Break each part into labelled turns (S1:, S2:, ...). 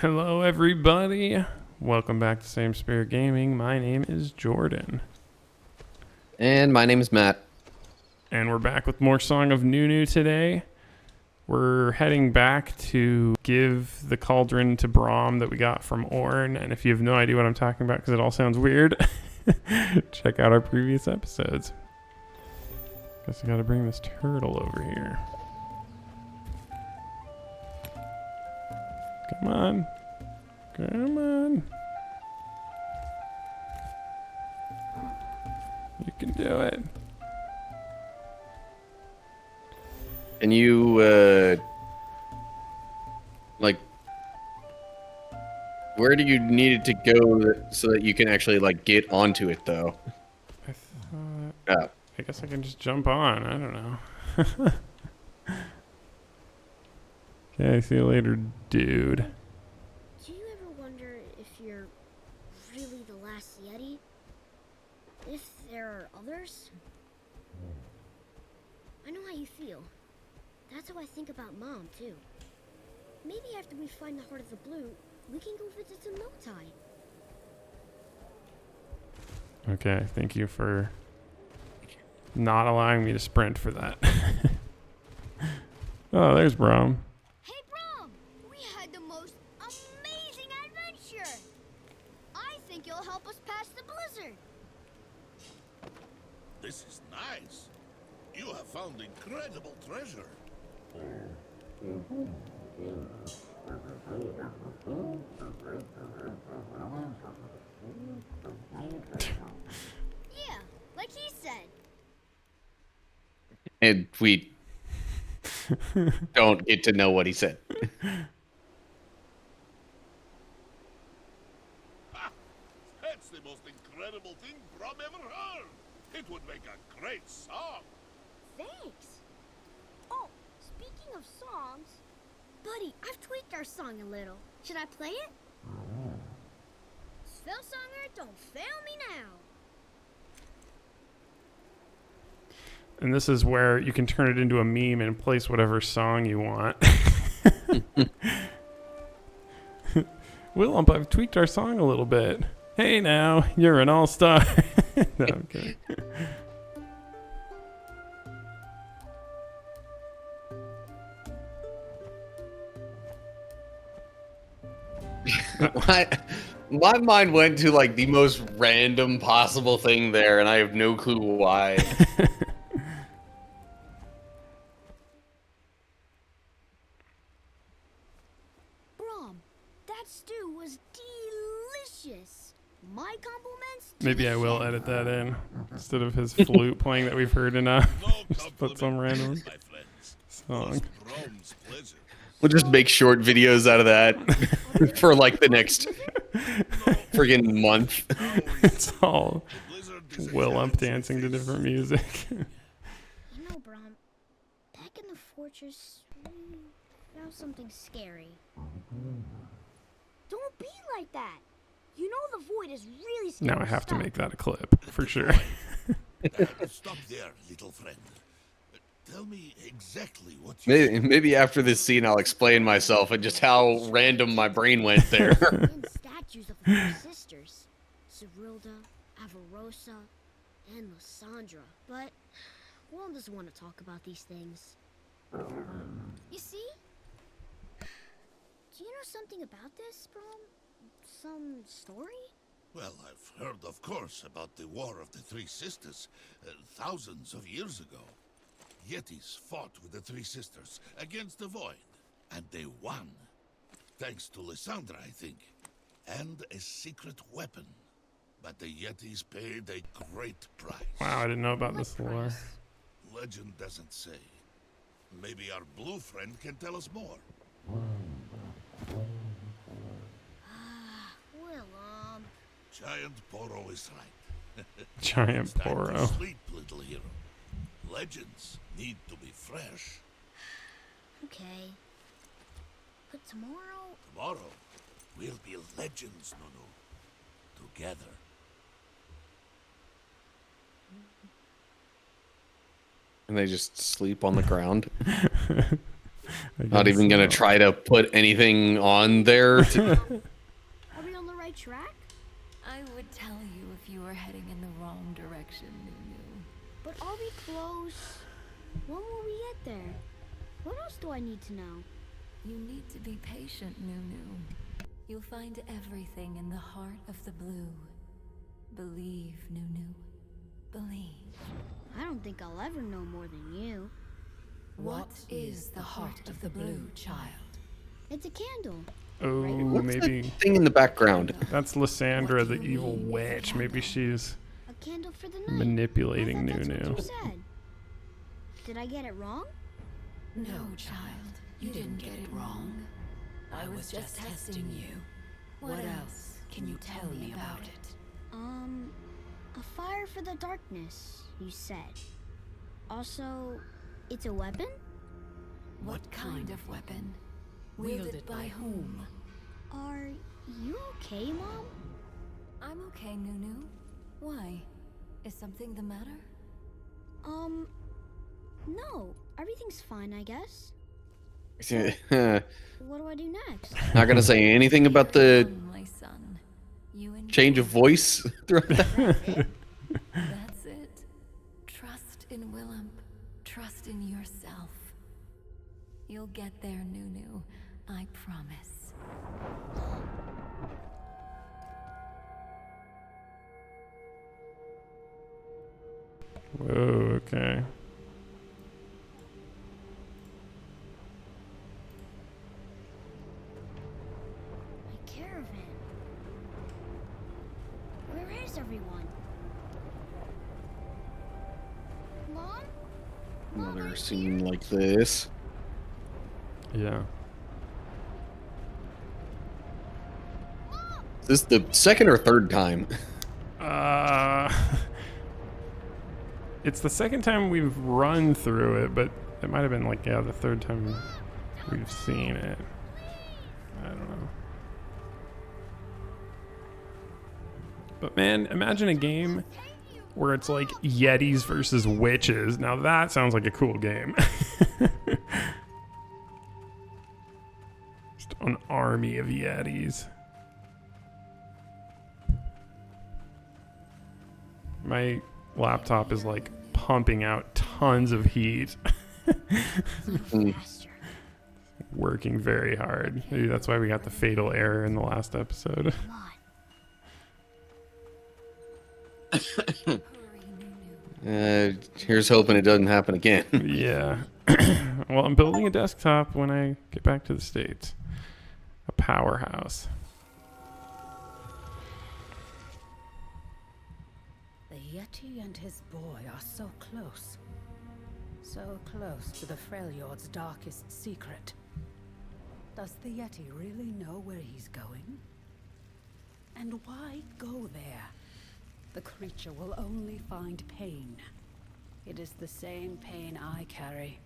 S1: Hello, everybody. Welcome back to Same Spirit Gaming. My name is Jordan.
S2: And my name is Matt.
S1: And we're back with more Song of Nunu today. We're heading back to give the cauldron to Braum that we got from Orn. And if you have no idea what I'm talking about because it all sounds weird, check out our previous episodes. Guess I gotta bring this turtle over here. Come on. Come on. You can do it.
S2: And you, where do you need it to go so that you can actually, get onto it, though?
S1: I thought...
S2: Oh.
S1: I guess I can just jump on. I don't know. Okay, see you later, dude.
S3: Do you ever wonder if you're really the last yeti? If there are others? I know how you feel. That's how I think about Mom, too. Maybe after we find the Heart of the Blue, we can go visit some Motai.
S1: Okay, thank you for not allowing me to sprint for that. Oh, there's Braum.
S3: Hey, Brom! We had the most amazing adventure! I think you'll help us pass the blizzard.
S4: This is nice. You have found incredible treasure.
S3: Yeah, like he said.
S2: And we don't get to know what he said.
S4: That's the most incredible thing Brom ever heard. It would make a great song.
S3: Thanks. Oh, speaking of songs, buddy, I've tweaked our song a little. Should I play it? Spellsonger, don't fail me now.
S1: And this is where you can turn it into a meme and place whatever song you want. Willump, I've tweaked our song a little bit. Hey now, you're an all-star. No, I'm kidding.
S2: My mind went to, the most random possible thing there, and I have no clue why.
S3: Brom, that stew was delicious. My compliments to
S1: Maybe
S3: the
S1: I will
S3: chef.
S1: edit that in instead of his flute playing that we've heard enough.
S4: No
S1: Just put some
S4: compliment,
S1: random
S4: my friends.
S1: song.
S4: Was Brom's pleasure.
S2: We'll just make short videos out of that for, the next friggin' month.
S1: It's all
S4: The blizzard is a
S1: Willump
S4: challenge we
S1: dancing to
S4: face.
S1: different music.
S3: You know, Brom, back in the fortress, we found something scary. Don't be like that. You know the void is really scary.
S1: Now I have to
S3: stuff.
S1: make that a clip for sure.
S4: Stop there, little friend. Tell me exactly what you
S2: Maybe after this scene, I'll explain myself and just how random my brain went there.
S3: And statues of the four sisters, Cerilda, Avarosa, and Lysandra. But Will doesn't want to talk about these things. You see? Do you know something about this, Brom? Some story?
S4: Well, I've heard, of course, about the War of the Three Sisters, thousands of years ago. Yetis fought with the Three Sisters against the Void, and they won. Thanks to Lysandra, I think, and a secret weapon. But the Yetis paid a great price.
S1: Wow, I didn't know about
S3: What
S1: this lore.
S3: price?
S4: Legend doesn't say. Maybe our blue friend can tell us more.
S3: Willump.
S4: Giant Poro is right.
S1: Giant
S4: It's time to
S1: Poro.
S4: sleep, little hero. Legends need to be fresh.
S3: Okay. But tomorrow...
S4: Tomorrow, we'll be legends, Nunu. Together.
S2: And they just sleep on the ground. Not even gonna try to put anything on there.
S3: Are we on the right track?
S5: I would tell you if you were heading in the wrong direction, Nunu.
S3: But are we close? When will we get there? What else do I need to know?
S5: You need to be patient, Nunu. You'll find everything in the heart of the blue. Believe, Nunu. Believe.
S3: I don't think I'll ever know more than you.
S5: What is the heart of the blue, child?
S3: It's a candle.
S1: Oh,
S2: What's
S1: maybe
S2: that thing in the background?
S1: that's Lysandra, the evil witch. Maybe she's
S3: A candle for the night.
S1: manipulating
S3: I thought that's
S1: Nunu.
S3: what you said. Did I get it wrong?
S5: No, child. You didn't get it wrong. I was just testing you. What else can you tell me about it?
S3: A fire for the darkness, you said. Also, it's a weapon?
S5: What kind of weapon? Wielded by whom?
S3: Are you okay, Mom?
S5: I'm okay, Nunu. Why? Is something the matter?
S3: No. Everything's fine, I guess.
S2: Not
S3: What do I do next?
S2: gonna say anything about the
S5: My son. You and
S2: change of voice throughout that.
S5: That's it. Trust in Willump. Trust in yourself. You'll get there, Nunu. I promise.
S1: Whoa, okay.
S3: My caravan. Where is everyone? Mom?
S2: Another scene like this.
S1: Yeah.
S2: Is this the second or third time?
S1: It's the second time we've run through it, but it might have been like, yeah, the third time we've seen it. I don't know. But man, imagine a game where it's like yetis versus witches. Now that sounds like a cool game. Just an army of yetis. My laptop is like pumping out tons of heat.
S3: Faster.
S1: Working very hard. Maybe that's why we got the fatal error in the last episode.
S3: Come on.
S5: Hurry, Nunu.
S2: Here's hoping it doesn't happen again.
S1: Yeah. Well, I'm building a desktop when I get back to the States. A powerhouse.
S6: The Yeti and his boy are so close. So close to the Freljord's darkest secret. Does the Yeti really know where he's going? And why go there? The creature will only find pain. It is the same pain I carry.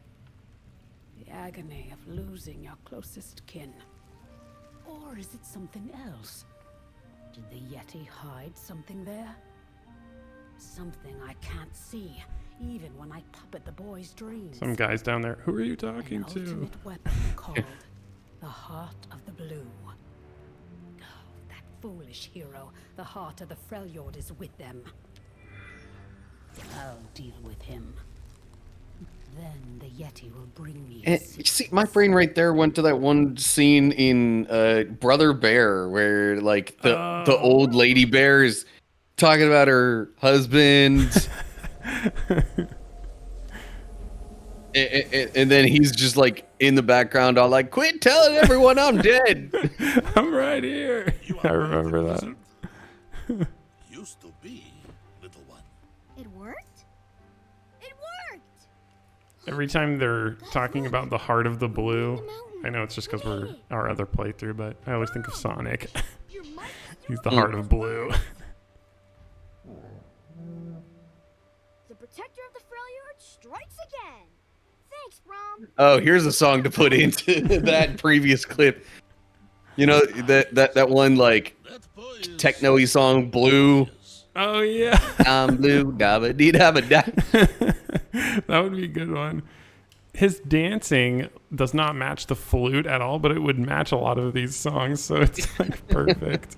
S6: The agony of losing your closest kin. Or is it something else? Did the Yeti hide something there? Something I can't see, even when I puppet the boy's dreams.
S1: Some guys down there. Who are you talking
S6: An
S1: to?
S6: ultimate weapon called the Heart of the Blue. Oh, that foolish hero. The Heart of the Freljord is with them. I'll deal with him. Then the Yeti will bring me.
S2: And, you see, my brain right there went to that one scene in Brother Bear where like the old lady bear is talking about her husband. and then he's just like in the background all like, quit telling everyone I'm dead.
S1: I'm right here.
S4: You
S1: I
S4: are
S1: remember
S4: right,
S1: that.
S4: wizard. Used to be, little one.
S3: It worked? It worked!
S1: Every time they're talking about the heart of the blue, I know it's just because we're our other playthrough, but I always think of Sonic.
S3: Your mic
S1: He's the heart of blue.
S3: The protector of the Freljord strikes again. Thanks, Brom.
S2: Oh, here's a song to put into that previous clip. You know, that one like
S4: That boy is
S2: techno-y song, Blue.
S1: Oh yeah.
S2: I'm blue, dabba dee dabba da.
S1: That would be a good one. his dancing does not match the flute at all, but it would match a lot of these songs, so it's like perfect.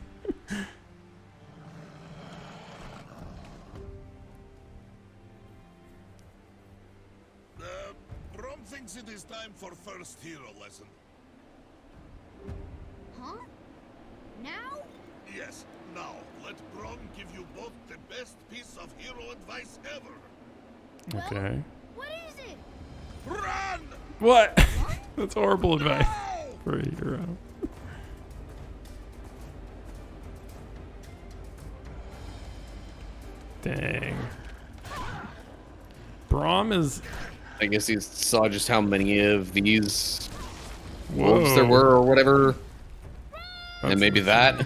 S4: Brom thinks it is time for first hero lesson.
S3: Huh? Now?
S4: Yes, now let Brom give you both the best piece of hero advice ever.
S1: Okay.
S3: What is it?
S4: Run!
S1: What? That's horrible advice for a hero. Dang. Brom is...
S2: I guess he saw just how many of these wolves there
S1: Whoa.
S2: were or whatever.
S1: That's
S2: And maybe that.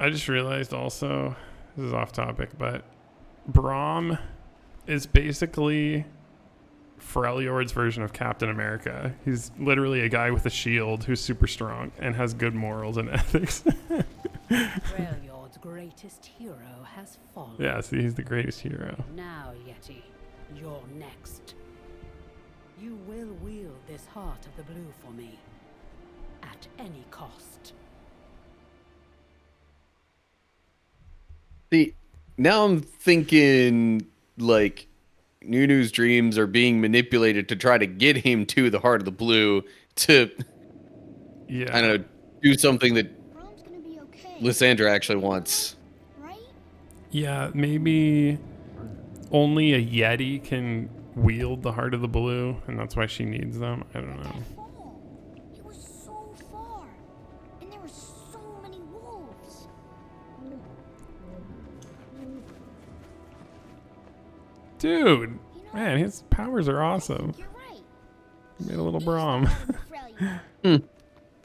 S1: I just realized also, this is off topic, but Brom is basically Freljord's version of Captain America. He's literally a guy with a shield who's super strong and has good morals and ethics.
S6: Freljord's greatest hero has fallen.
S1: Yeah, see, he's the greatest hero.
S6: Now, Yeti, you're next. You will wield this heart of the blue for me. At any cost.
S2: See, now I'm thinking like Nunu's dreams are being manipulated to try to get him to the heart of the blue to,
S1: Yeah.
S2: I don't know, do something that
S3: Brom's gonna be okay.
S2: Lysandra actually wants.
S3: Right?
S1: Yeah, maybe only a Yeti can wield the heart of the blue, and that's why she needs them. I don't know.
S3: That fall. It was so far. And there were so many wolves.
S1: Dude, man, his powers are awesome.
S3: You're right.
S1: He made a little Brom.
S3: Freljord.
S2: Hmm.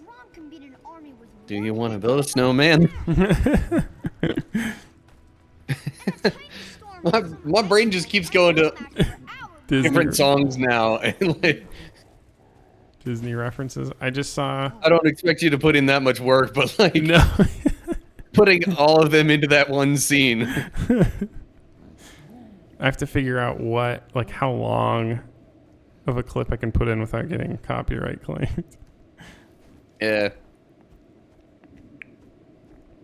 S3: Brom can beat an army with
S2: Do
S3: one
S2: you want to
S3: big
S2: build a snowman? My brain just keeps going to
S1: Disney,
S2: different songs now. And like,
S1: Disney references. I just saw.
S2: I don't expect you to put in that much work, but like
S1: No.
S2: putting all of them into that one scene.
S1: I have to figure out like how long of a clip I can put in without getting copyright claimed.
S2: Yeah.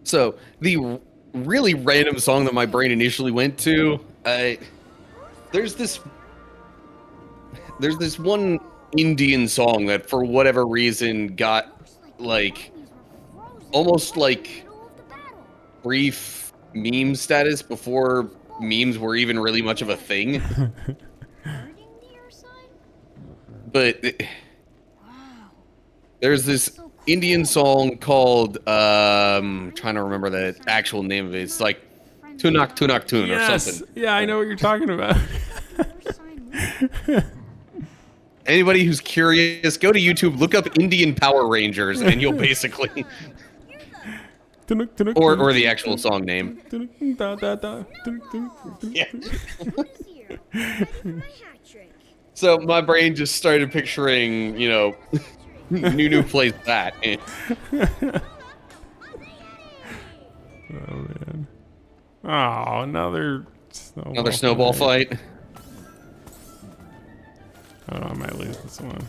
S2: So the really random song that my brain initially went to, there's this one Indian song that for whatever reason got like almost like brief meme status before memes were even really much of a thing. But there's this Indian song called trying to remember the actual name of it. It's like Tunak Tunak Tun or something.
S1: Yeah, I know what you're talking about.
S2: Anybody who's curious, go to YouTube, look up Indian Power Rangers, and you'll basically or the actual song name. Yeah. So my brain just started picturing, you know, Nunu plays that.
S1: Oh man. Oh, another
S2: snowball fight.
S1: Oh, I might lose this one.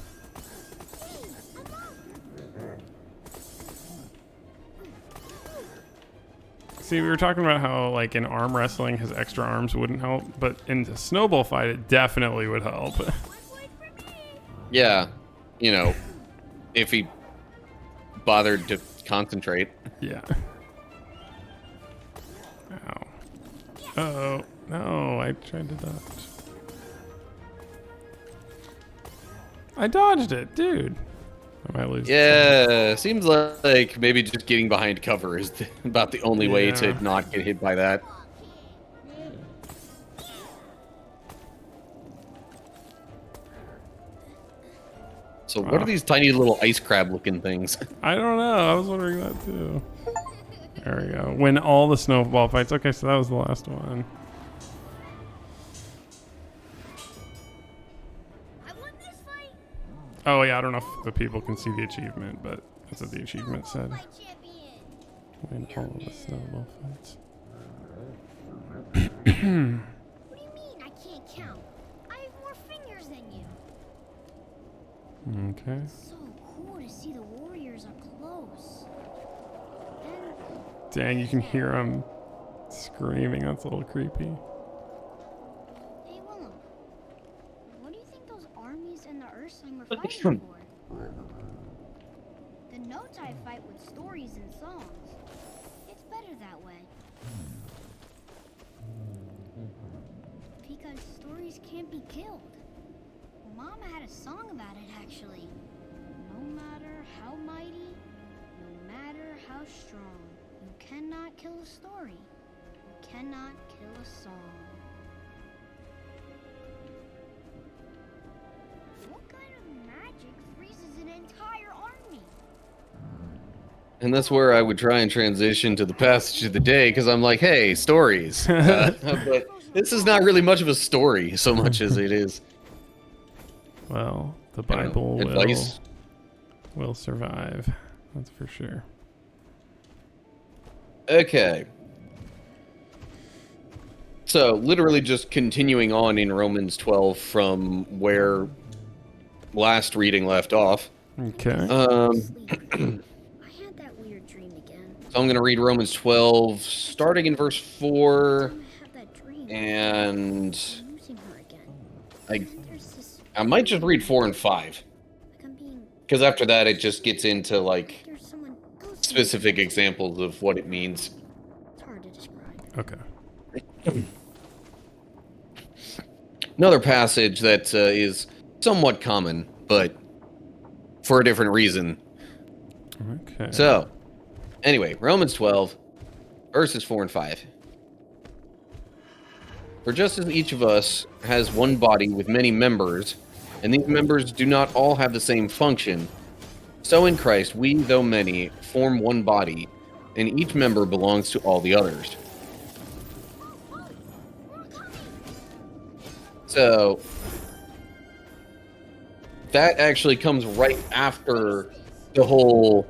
S1: See, we were talking about how, like, in arm wrestling, his extra arms wouldn't help, but in the snowball fight, it definitely would help.
S2: Yeah, you know, if he bothered to concentrate.
S1: Yeah. Ow. Uh-oh. No, I tried to dodge. I dodged it, dude. I might lose.
S2: Yeah, seems like maybe just getting behind cover is about the only way to not get hit by that. So what are these tiny little ice crab looking things?
S1: I don't know. I was wondering that too. There we go. Win all the snowball fights. Okay, so that was the last one. Oh yeah, I don't know if the people can see the achievement, but that's what the achievement said. Win all of the snowball fights.
S3: What do you mean I can't count? I have more fingers than you.
S1: Okay.
S3: It's so cool to see the warriors up close. And
S1: Dang, you can hear him screaming. That's a little creepy.
S3: hey, Willump, what do you think those armies and the Ursine were fighting for? The notes I fight with stories and songs. It's better that way. Because stories can't be killed. Mama had a song about it, actually. No matter how mighty, no matter how strong, you cannot kill a story. You cannot kill a song. What kind of magic freezes an entire army?
S2: And that's where I would try and transition to the passage of the day, because I'm like, hey, stories. But this is not really much of a story so much as it is
S1: Well, the
S2: I don't know,
S1: Bible
S2: advice.
S1: will survive. That's for sure.
S2: Okay. So, literally just continuing on in Romans 12 from where last reading left off.
S1: Okay.
S3: Sleep. I had that weird dream again.
S2: So I'm going to read Romans 12, starting in verse 4,
S3: Time I had that dream.
S2: and
S3: I'm losing her again.
S2: I,
S3: There's this
S2: I might just read 4 and 5,
S3: like I'm being
S2: because after that it just gets into, like,
S3: there's someone else.
S2: specific examples of what it means.
S3: It's hard to describe.
S1: Okay.
S2: Another passage that is somewhat common, but for a different reason.
S1: Okay.
S2: So, anyway, Romans 12, verses 4 and 5. For just as each of us has one body with many members, and these members do not all have the same function, so in Christ we, though many, form one body, and each member belongs to all the others. So, that actually comes right after the whole,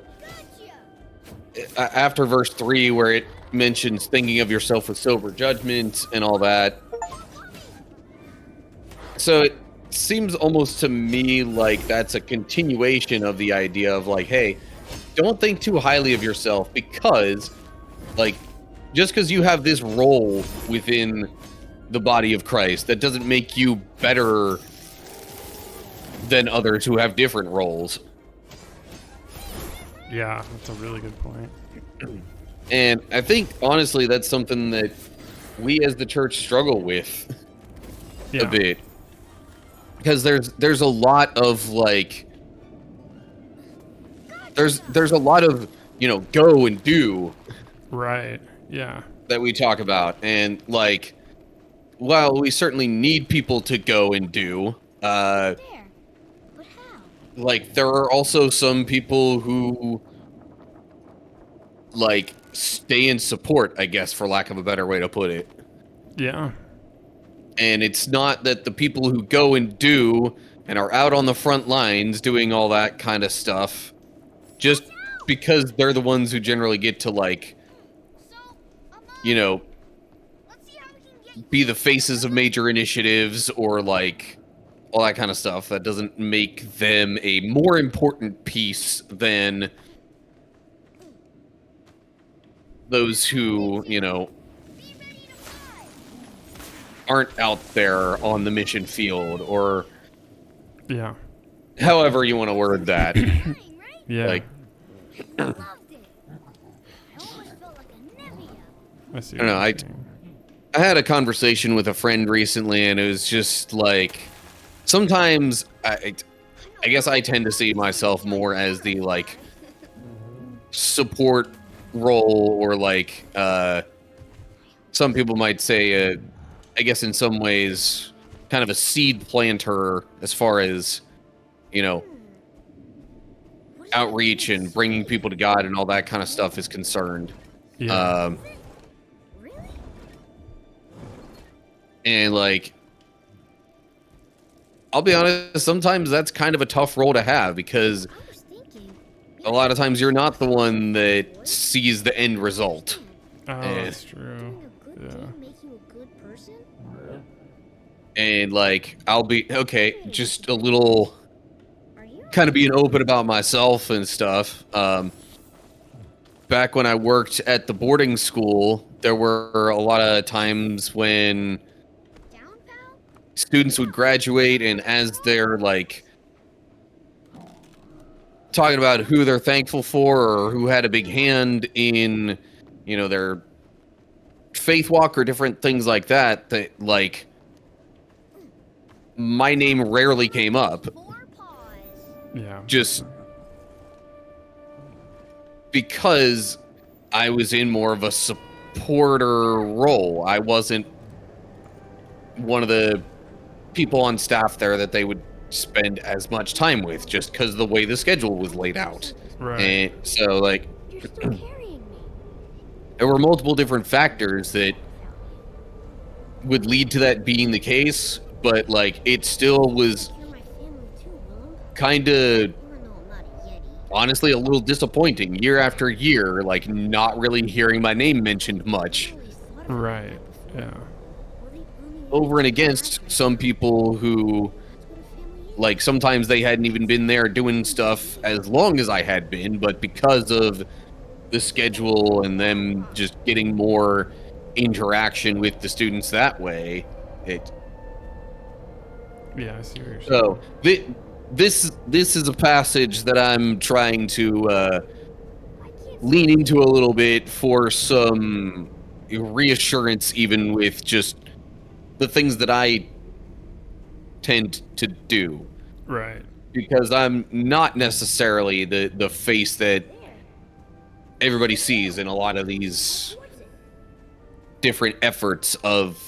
S2: after verse 3, where it mentions thinking of yourself with sober judgment and all that. So it seems almost to me like that's a continuation of the idea of, like, hey, don't think too highly of yourself, because, like, just because you have this role within the body of Christ, that doesn't make you better than others who have different roles.
S1: Yeah, that's a really good point.
S2: And I think, honestly, that's something that we as the church struggle with
S1: Yeah.
S2: a bit. Because there's a lot of, like, there's a lot of, you know, go and do
S1: Right. Yeah.
S2: that we talk about. And, like, while we certainly need people to go and do,
S3: There. But how?
S2: like, there are also some people who, like, stay in support, I guess, for lack of a better way to put it.
S1: Yeah.
S2: And it's not that the people who go and do and are out on the front lines doing all that kind of stuff, just because they're the ones who generally get to, like,
S3: So,
S2: you know,
S3: let's see how we can get
S2: be the faces of major initiatives or, like, all that kind of stuff. That doesn't make them a more important piece than those who, you know, aren't out there on the mission field, or
S1: Yeah.
S2: however you want to word that.
S3: flying, right?
S1: Yeah.
S2: Like,
S3: I loved it. I almost felt like a Nevia.
S1: I see.
S2: I don't know,
S1: what you're saying.
S2: I had a conversation with a friend recently, and it was just like, sometimes I guess I tend to see myself more as the, like, support role, or, like, some people might say, I guess in some ways, kind of a seed planter as far as, you know, outreach and bringing people to God and all that kind of stuff is concerned.
S1: Yeah.
S3: Really?
S2: And, like, I'll be honest, sometimes that's kind of a tough role to have, because
S3: I was thinking.
S2: a lot of times you're not the one that sees the end result.
S1: Oh, that's true.
S3: Doing a good That
S1: Yeah.
S3: didn't make you a good person?
S2: And like, I'll be okay, just a little
S3: Are you?
S2: kind of being open about myself and stuff. Back when I worked at the boarding school, there were a lot of times when
S3: Down, pal?
S2: students would graduate, and as they're like talking about who they're thankful for or who had a big hand in, their faith walk or different things like that, that like my name rarely came up,
S3: Four paws.
S1: Yeah.
S2: just because I was in more of a supporter role. I wasn't one of the people on staff there that they would spend as much time with, just because of the way the schedule was laid out.
S1: Right.
S2: And so like
S3: You're still carrying me.
S2: there were multiple different factors that would lead to that being the case, but like it still was
S3: You're my family too, Willump.
S2: kind of
S3: Even though I'm not a yeti.
S2: honestly a little disappointing year after year, like not really hearing my name mentioned much,
S3: I always thought about
S1: Right.
S3: that before.
S1: Yeah.
S3: Were they only
S2: over and
S3: yetis
S2: against
S3: back?
S2: some people who
S3: That's what a family is.
S2: like sometimes they hadn't even been there doing stuff as long as I had been, but because of the schedule and them just getting more interaction with the students that way, it
S1: Yeah, I see what you're saying.
S2: so this is a passage that I'm trying to
S3: I can't
S2: lean into a little bit for some reassurance, even with just the things that I tend to do,
S1: Right.
S2: because I'm not necessarily the face that everybody sees in a lot of these different efforts of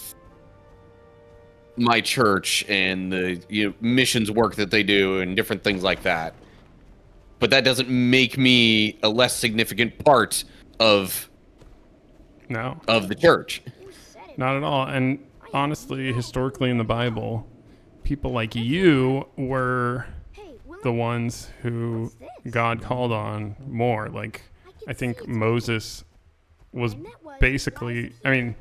S2: my church and the missions work that they do and different things like that. But that doesn't make me a less significant part of
S1: No.
S2: the church.
S3: Who said it?
S1: Not at all. And honestly, historically in the Bible, people like you were
S3: Hey, Willump,
S1: the ones who God called on more. Like, I think Moses was basically, I mean,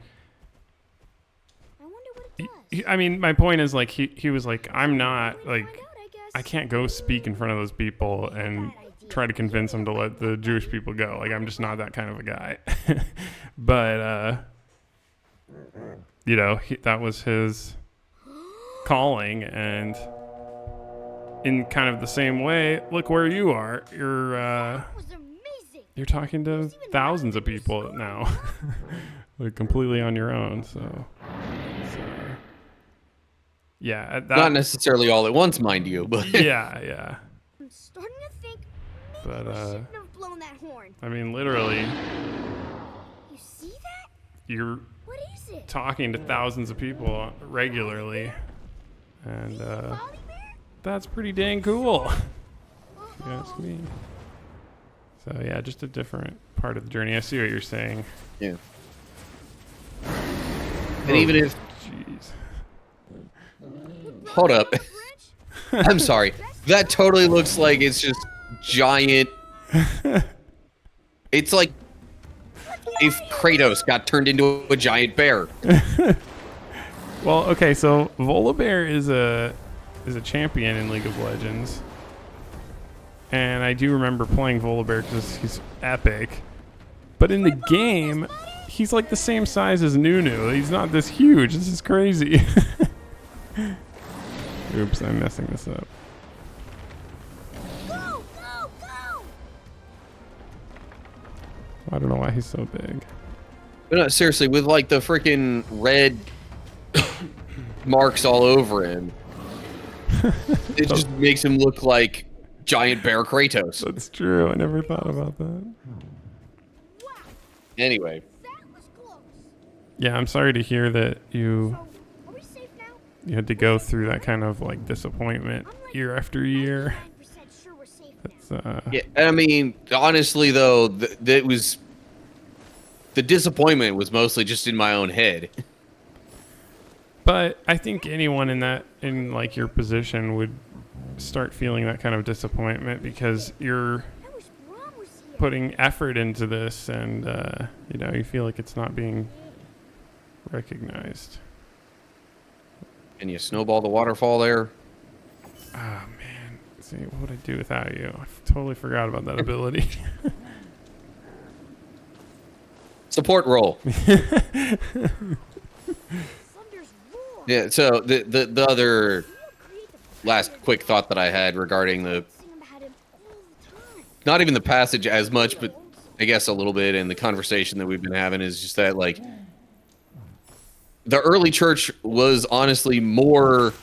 S3: I wonder what it does.
S1: I mean, my point is like he was like, I'm not
S3: Way to
S1: like
S3: find out, I guess.
S1: I can't go speak in front of those people and try to convince them to let the Jewish people go. Like I'm just not that kind of a guy. But that was his calling, and in kind of the same way, look where you are.
S3: That was amazing.
S1: You're talking to thousands of people now. Like completely on your own, so yeah,
S2: Not necessarily all at once, mind you, but
S1: yeah.
S3: I'm starting to think
S1: But
S3: we shouldn't have blown that horn.
S1: I mean, literally,
S3: You see that?
S1: you're
S3: What is it?
S1: talking to thousands of people regularly, and
S3: Polly bear?
S1: that's pretty dang cool. If you ask me. So yeah, just a different part of the journey. I see what you're saying.
S2: yeah. And even if
S1: Jeez.
S2: hold up, I'm sorry, that totally looks like it's just giant. It's like if Kratos got turned into a giant bear.
S1: Well, okay, so Volibear is a champion in League of Legends, and I do remember playing Volibear because he's epic. But in the game, he's like the same size as Nunu. He's not this huge. This is crazy. Oops, I'm messing this up.
S3: Go, go, go!
S1: I don't know why he's so big.
S2: But no, seriously, with like the freaking red marks all over him, it just makes him look like giant bear Kratos.
S1: That's true. I never thought about that.
S2: Anyway,
S3: That was close.
S1: Yeah, I'm sorry to hear that you
S3: Are we safe now?
S1: had to go through that kind of like disappointment year after year.
S3: 99% sure we're safe now.
S1: It's,
S2: yeah, I mean, honestly though, that was the disappointment was mostly just in my own head.
S1: But I think anyone in like your position would start feeling that kind of disappointment because you're
S3: I wish Brom was here.
S1: putting effort into this, and you feel like it's not being Recognized.
S2: Can you snowball the waterfall there?
S1: Ah, man. See, what would I do without you? I totally forgot about that ability.
S2: Support roll.
S3: Thunder's roar.
S2: Yeah, so the other last quick thought that I had regarding the,
S3: Sing about him all the time.
S2: not even the passage as much, but I guess a little bit, and the conversation that we've been having is just that, like, the early church was honestly more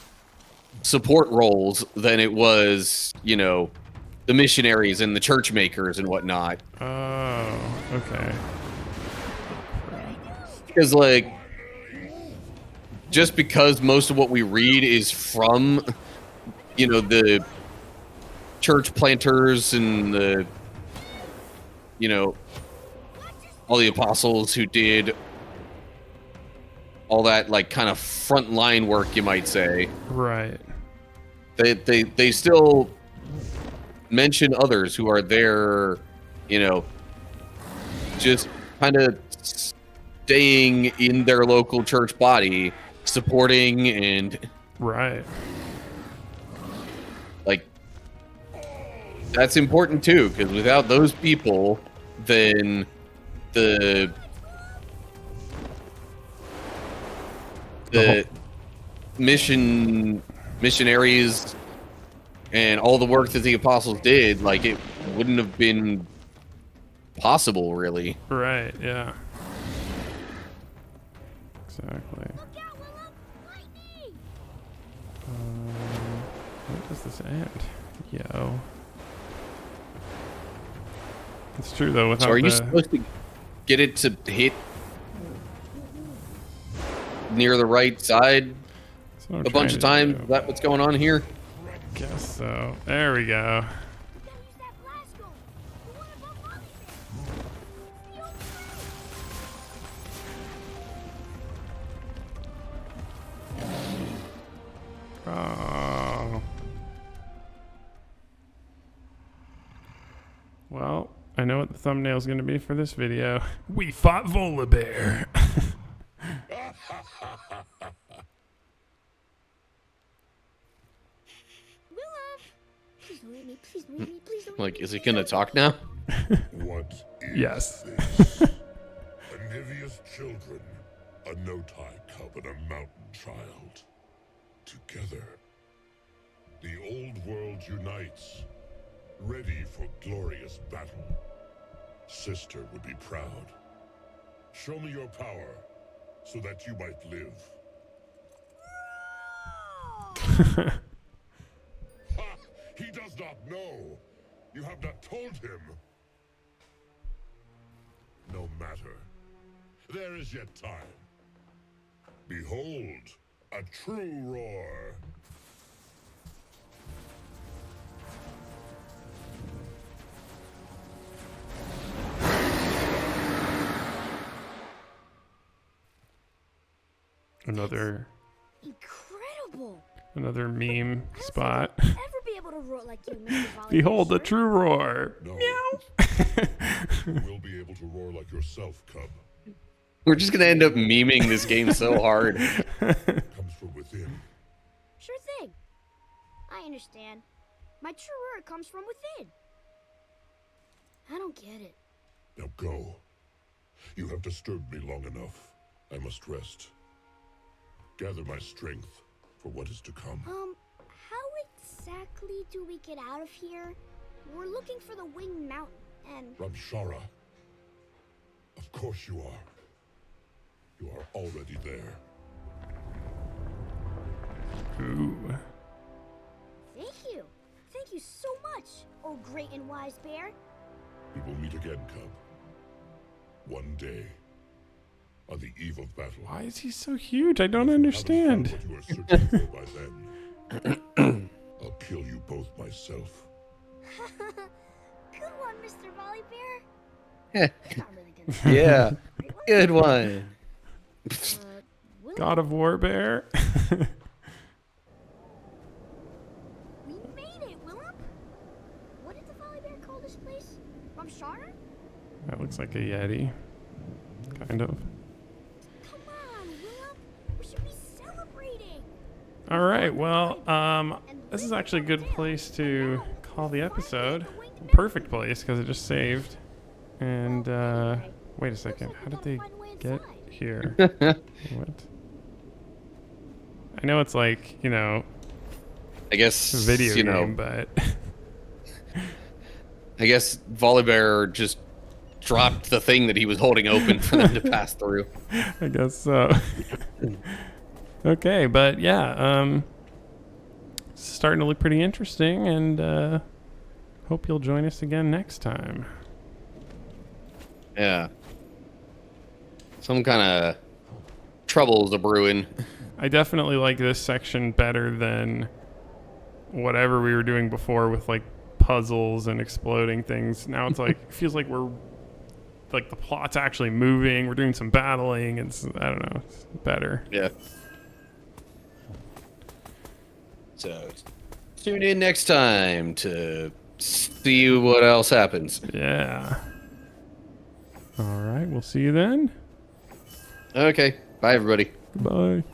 S2: support roles than it was, you know, the missionaries and the church makers and whatnot.
S1: Oh, okay.
S2: Because, like, just because most of what we read is from, you know, the church planters and the, you know, all the apostles who did all that, like, kind of frontline work, you might say.
S1: Right.
S2: They still mention others who are there, you know, just kind of staying in their local church body, supporting and,
S1: Right.
S2: like, that's important too, because without those people, then the missionaries and all the work that the apostles did, like, it wouldn't have been possible, really.
S1: Right, yeah. Exactly.
S3: Look out, Willump! Lightning!
S1: When does this end? Yo. It's true, though, without
S2: So are you
S1: the...
S2: supposed to get it to hit near the right side
S1: That's what I'm
S2: a bunch
S1: trying
S2: of
S1: to
S2: times?
S1: do.
S2: Is that what's going on here?
S1: Guess so. There we go.
S3: We gotta use that blast gun. The one above Molly's there. It's the only way.
S1: Oh. Well, I know what the thumbnail's going to be for this video. We fought Volibear.
S3: Willump! Please don't eat me. Please don't eat me. Please don't eat
S2: Like,
S3: me.
S2: is he
S3: Please
S2: gonna
S3: don't
S2: talk now?
S4: What is
S1: Yes.
S4: this? Anivia's children, a no-tie cub and a mountain child. Together, the old world unites, ready for glorious battle. Sister would be proud. Show me your power, so that you might live. Ha! He does not know. You have not told him. No matter. There is yet time. Behold, a true roar.
S1: Another meme spot.
S3: Ever be able to roar like you, Mr. Volleyball
S1: Behold the
S3: Shirt?
S1: true roar.
S4: No. You will be able to roar like yourself, cub.
S2: We're just gonna end up memeing this game so hard.
S4: Comes from within.
S3: Sure thing. I understand. My true roar comes from within. I don't get it.
S4: Now go. You have disturbed me long enough. I must rest. Gather my strength for what is to come.
S3: How exactly do we get out of here? We're looking for the Winged Mountain, and...
S4: Ramshara. Of course you are. You are already there.
S1: Ooh.
S3: Thank you. Thank you so much, oh great and wise bear.
S4: We will meet again, cub. One day. On the eve of battle.
S1: Why is he so huge? I don't
S4: If you haven't found
S1: understand.
S4: what you are searching for by then, I'll kill you both myself.
S3: Good one, Mr. Volley Bear.
S2: Yeah.
S3: That's not really good.
S2: Yeah, good one.
S3: Willump,
S1: God of War bear.
S3: we made it, Willump. What did the Volley Bear call this place? Ramshara?
S1: That looks like a yeti. Kind of.
S3: Come on,
S1: All right. Well, this is actually a good place to call the episode. Perfect place because it just saved. And wait a second. How did they get here? What? I know it's like, you know,
S2: I guess
S1: a video
S2: you
S1: game,
S2: know.
S1: but
S2: I guess Volibear just dropped the thing that he was holding open for them to pass through.
S1: I guess so. Okay, but yeah, it's starting to look pretty interesting, and hope you'll join us again next time.
S2: Yeah. Some kind of troubles a brewing.
S1: I definitely like this section better than whatever we were doing before with like puzzles and exploding things. Now it's like feels like we're like the plot's actually moving. We're doing some battling. It's I don't know. It's better.
S2: Yeah. So tune in next time to see what else happens.
S1: Yeah. All right. We'll see you then.
S2: Okay. Bye, everybody.
S1: Goodbye.